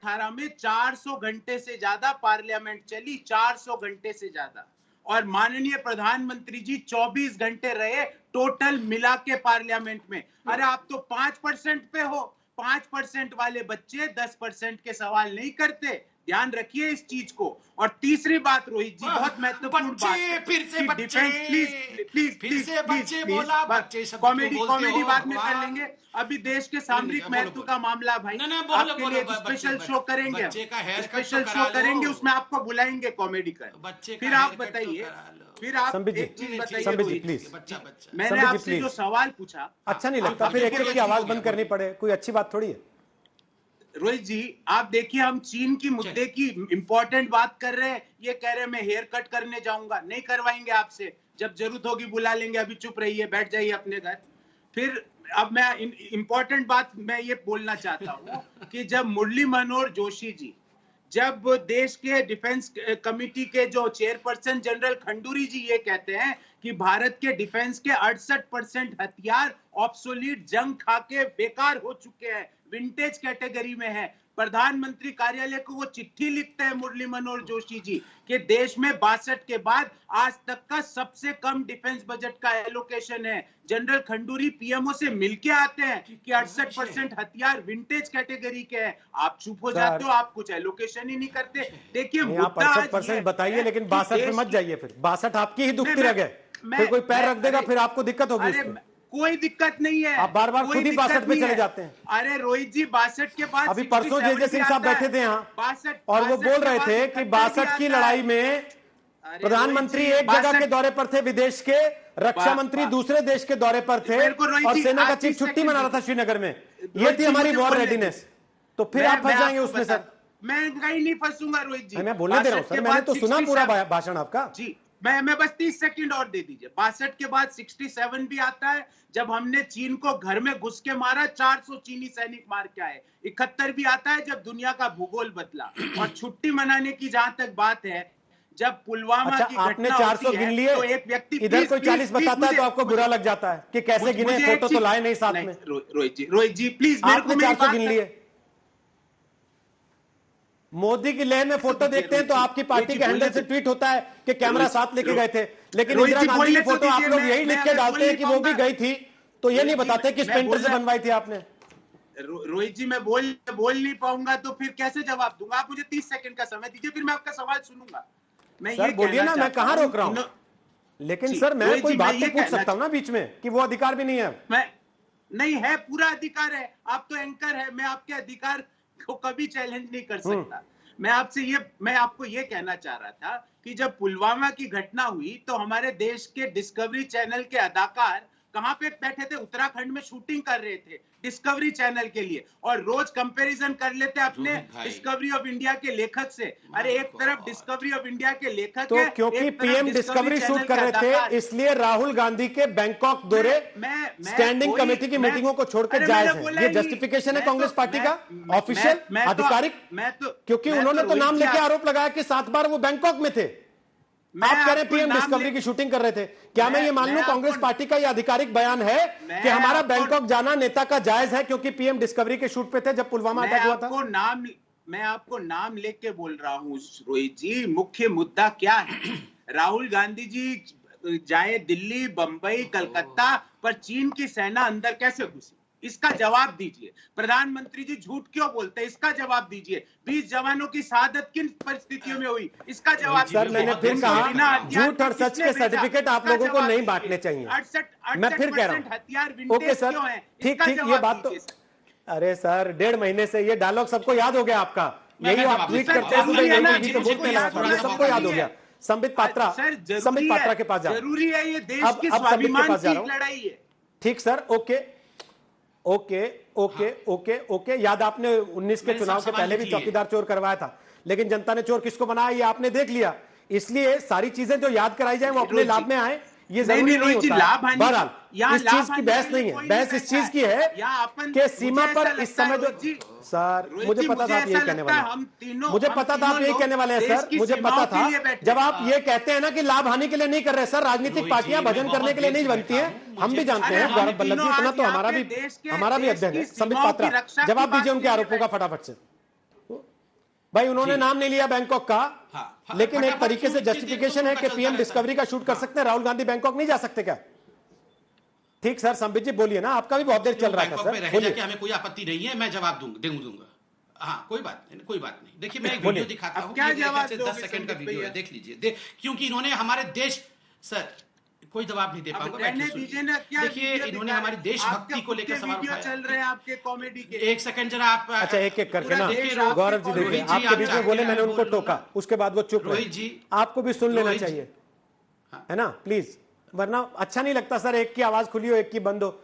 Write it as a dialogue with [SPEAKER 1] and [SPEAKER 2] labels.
[SPEAKER 1] 2018 में 400 घंटे से ज्यादा पार्लियामेंट चली, 400 घंटे से ज्यादा। और माननीय प्रधानमंत्री जी 24 घंटे रहे टोटल मिला के पार्लियामेंट में। अरे आप तो 5% पे हो। 5% वाले बच्चे 10% के सवाल नहीं करते, ध्यान रखिए इस चीज को। और तीसरी बात रोहित जी, बहुत महत्वपूर्ण बात है,
[SPEAKER 2] फिर से बच्चे,
[SPEAKER 1] कॉमेडी बाद में कर लेंगे। अभी देश के सामरिक महत्व का मामला भाई, आपके लिए स्पेशल शो करेंगे, स्पेशल शो करेंगे, उसमें आपको बुलाएंगे कॉमेडी कर। फिर आप बताइए, फिर आप एक चीज बताइए प्लीज, मैंने आपसे जो सवाल पूछा,
[SPEAKER 3] अच्छा नहीं लगता फिर एक की आवाज बंद करनी पड़े, कोई अच्छी बात थोड़ी है।
[SPEAKER 1] रोहित जी आप देखिए, हम चीन की मुद्दे की इंपॉर्टेंट बात कर रहे हैं, ये कह रहे हैं मैं हेयर कट करने जाऊंगा, नहीं करवाएंगे आपसे, जब जरूरत होगी बुला लेंगे, अभी चुप रहिए, बैठ जाइए अपने घर। फिर अब मैं इंपॉर्टेंट बात मैं ये बोलना चाहता हूँ कि जब मुरली मनोहर जोशी जी, जब देश के डिफेंस कमिटी के जो चेयरपर्सन जनरल खंडूरी जी ये कहते हैं कि भारत के डिफेंस के 68% हथियार ऑब्सोलीट, जंग खाके बेकार हो चुके हैं, विंटेज कैटेगरी में है, प्रधानमंत्री कार्यालय को वो चिट्ठी लिखते हैं मुरली मनोहर जोशी जी कि देश में 62 के बाद आज तक का सबसे कम डिफेंस बजट का एलोकेशन है। जनरल खंडूरी पीएमओ से मिलके आते हैं कि 68% हथियार विंटेज कैटेगरी के हैं, आप चुप हो जाते हो, आप कुछ एलोकेशन ही नहीं करते। देखिए
[SPEAKER 3] मुद्दा 68% बताइए, लेकिन 62 पे मत जाइए, फिर 62 आपकी ही दुखती रह गए, फिर कोई पैर रख देगा, फिर आपको दिक्कत होगी।
[SPEAKER 1] कोई दिक्कत नहीं है,
[SPEAKER 3] आप बार बार खुद ही 62 पे चले जाते हैं।
[SPEAKER 1] अरे रोहित जी 62 के बाद
[SPEAKER 3] अभी परसों जे सिंह साहब बैठे थे यहाँ और वो बोल रहे थे कि 62 की लड़ाई में प्रधानमंत्री एक जगह के दौरे पर थे, विदेश के, रक्षा मंत्री दूसरे देश के दौरे पर थे और सेना का चीफ छुट्टी मना रहा था श्रीनगर में। ये थी हमारी वॉर रेडीनेस। तो फिर आप फंस जाएंगे उसमें सर।
[SPEAKER 1] मैं कहीं नहीं फंसूंगा रोहित जी,
[SPEAKER 3] मैं बोलने दे रहा हूँ सर, मैंने तो सुना पूरा भाषण आपका
[SPEAKER 1] जी। मैं बस 30 सेकंड और दे दीजिए। 62 के बाद 67 भी आता है, जब हमने चीन को घर में घुस के मारा, 400 चीनी सैनिक मार के आए। 71 भी आता है जब दुनिया का भूगोल बदला। और छुट्टी मनाने की जहां तक बात है, जब पुलवामा की
[SPEAKER 3] आपने 400 गिन लिए
[SPEAKER 1] तो एक व्यक्ति
[SPEAKER 3] इधर कोई 40 बताता है तो आपको बुरा लग जाता है कि कैसे गिने, फोटो तो लाए नहीं साथ में।
[SPEAKER 1] रोहित जी प्लीज,
[SPEAKER 3] आपने 400 गिन लिए। मोदी की लहर में फोटो देखते हैं तो आपकी पार्टी के हैंडल से ट्वीट होता है कि कैमरा साथ लेके गए थे, लेकिन इंदिरा गांधी की फोटो आप लोग यही लिख के डालते हैं कि वो भी गई थी, तो ये नहीं बताते किस पेंटर से बनवाई थी आपने।
[SPEAKER 1] रोहित जी मैं बोल नहीं पाऊंगा तो फिर कैसे जवाब दूंगा? आप मुझे 30 सेकंड का समय दीजिए, फिर मैं आपका सवाल सुनूंगा। मैं
[SPEAKER 3] सर बोलिए ना, मैं कहां रोक रहा हूं, लेकिन सर मैं कोई बात तो पूछ सकता हूं ना बीच में, कि वो अधिकार भी नहीं है।
[SPEAKER 1] मैं नहीं है, पूरा अधिकार है, आप तो एंकर है, मैं आपके अधिकार को कभी चैलेंज नहीं कर सकता। मैं आपको ये कहना चाह रहा था कि जब पुलवामा की घटना हुई तो हमारे देश के डिस्कवरी चैनल के अदाकार कहां पे बैठे थे? उत्तराखंड में शूटिंग कर रहे थे डिस्कवरी चैनल के लिए, और रोज कंपैरिजन कर लेते अपने डिस्कवरी ऑफ इंडिया के लेखक से। अरे एक तरफ डिस्कवरी ऑफ इंडिया के लेखक
[SPEAKER 3] तो क्योंकि पीएम डिस्कवरी शूट कर रहे थे, इसलिए राहुल गांधी के बैंकॉक दौरे स्टैंडिंग कमेटी की मीटिंगों को छोड़कर जायज है। ये जस्टिफिकेशन है कांग्रेस पार्टी का ऑफिशियल आधिकारिक, क्योंकि उन्होंने तो नाम लेके आरोप लगाया कि 7 बार वो बैंकॉक में थे। आप कह रहे हैं पीएम डिस्कवरी की शूटिंग कर रहे थे, क्या मैं ये मान लूं कांग्रेस पार्टी का ये आधिकारिक बयान है कि हमारा बैंकॉक जाना नेता का जायज है क्योंकि पीएम डिस्कवरी के शूट पे थे जब पुलवामा अटैक हुआ था?
[SPEAKER 1] मैं आपको नाम लेके के बोल रहा हूं रोहित जी, मुख्य मुद्दा क्या है? राहुल गांधी जी जाए दिल्ली, बंबई, कलकत्ता, पर चीन की सेना अंदर कैसे घुसी? इसका जवाब दीजिए। प्रधानमंत्री जी झूठ क्यों बोलते हैं? इसका जवाब दीजिए। 20 जवानों की शहादत किन परिस्थितियों में हुई? इसका जवाब
[SPEAKER 3] सर मैंने फिर कहा, झूठ और सच के सर्टिफिकेट आप लोगों को नहीं बांटने चाहिए। मैं फिर कह रहा हूं, ओके सर, ठीक ये बात तो, अरे सर 1.5 महीने से ये डायलॉग सबको याद हो गया आपका, यही आप ट्वीट करते हैं, सबको याद हो गया। संबित पात्रा के पास जाओ,
[SPEAKER 1] जरूरी है ये देश की स्वाभिमान की लड़ाई है।
[SPEAKER 3] ठीक सर, ओके। याद आपने 19 के चुनाव के पहले भी चौकीदार चोर करवाया था, लेकिन जनता ने चोर किसको बनाया ये आपने देख लिया। इसलिए सारी चीजें जो याद कराई जाए वो अपने लाभ में आए, ये जरूरी नहीं होता। बहरहाल इस चीज की बहस नहीं है, बहस इस चीज की है कि सीमा पर इस समय जो, सर मुझे पता था आप यही कहने वाले हैं, मुझे पता था आप यही कहने वाले हैं सर, मुझे पता था। जब आप ये कहते हैं ना कि लाभ हानि के लिए नहीं कर रहे सर, राजनीतिक पार्टियां भजन करने के लिए नहीं बनती हैं, हम भी जानते हैं। गौरव बल्लभ जी, इतना तो हमारा भी अध्ययन है। संबित पात्रा, जवाब दीजिए उनके आरोपों का फटाफट से। भाई उन्होंने नाम नहीं लिया बैंकॉक का।
[SPEAKER 2] हाँ,
[SPEAKER 3] लेकिन एक तरीके से जस्टिफिकेशन है कि पीएम डिस्कवरी का शूट कर सकते हैं, राहुल गांधी बैंकॉक नहीं जा सकते क्या? ठीक सर, संबित जी बोलिए ना, आपका भी बहुत देर चल रहा था सर, बोलिए।
[SPEAKER 2] हमें कोई आपत्ति नहीं है, मैं जवाब दूंगा। हाँ, कोई बात नहीं। देखिए, मैं एक वीडियो दिखाता हूँ,
[SPEAKER 1] क्या जवाब
[SPEAKER 2] 10 सेकंड का वीडियो है, देख लीजिए। क्योंकि इन्होंने हमारे देश, सर कोई जवाब नहीं दे पाऊंगा, देखिए इन्होंने हमारी देशभक्ति को लेकर सवाल उठाया।
[SPEAKER 1] चल रहे हैं आपके कॉमेडी के,
[SPEAKER 2] एक सेकंड जरा आप,
[SPEAKER 3] अच्छा एक एक करके ना, गौरव जी देखिए, आपके बीच में बोले, मैंने उनको टोका, उसके बाद वो चुप रहे।
[SPEAKER 2] जी
[SPEAKER 3] आपको भी सुन लेना चाहिए, है ना, प्लीज, वरना अच्छा नहीं लगता सर, एक की आवाज खुली हो एक की बंद हो।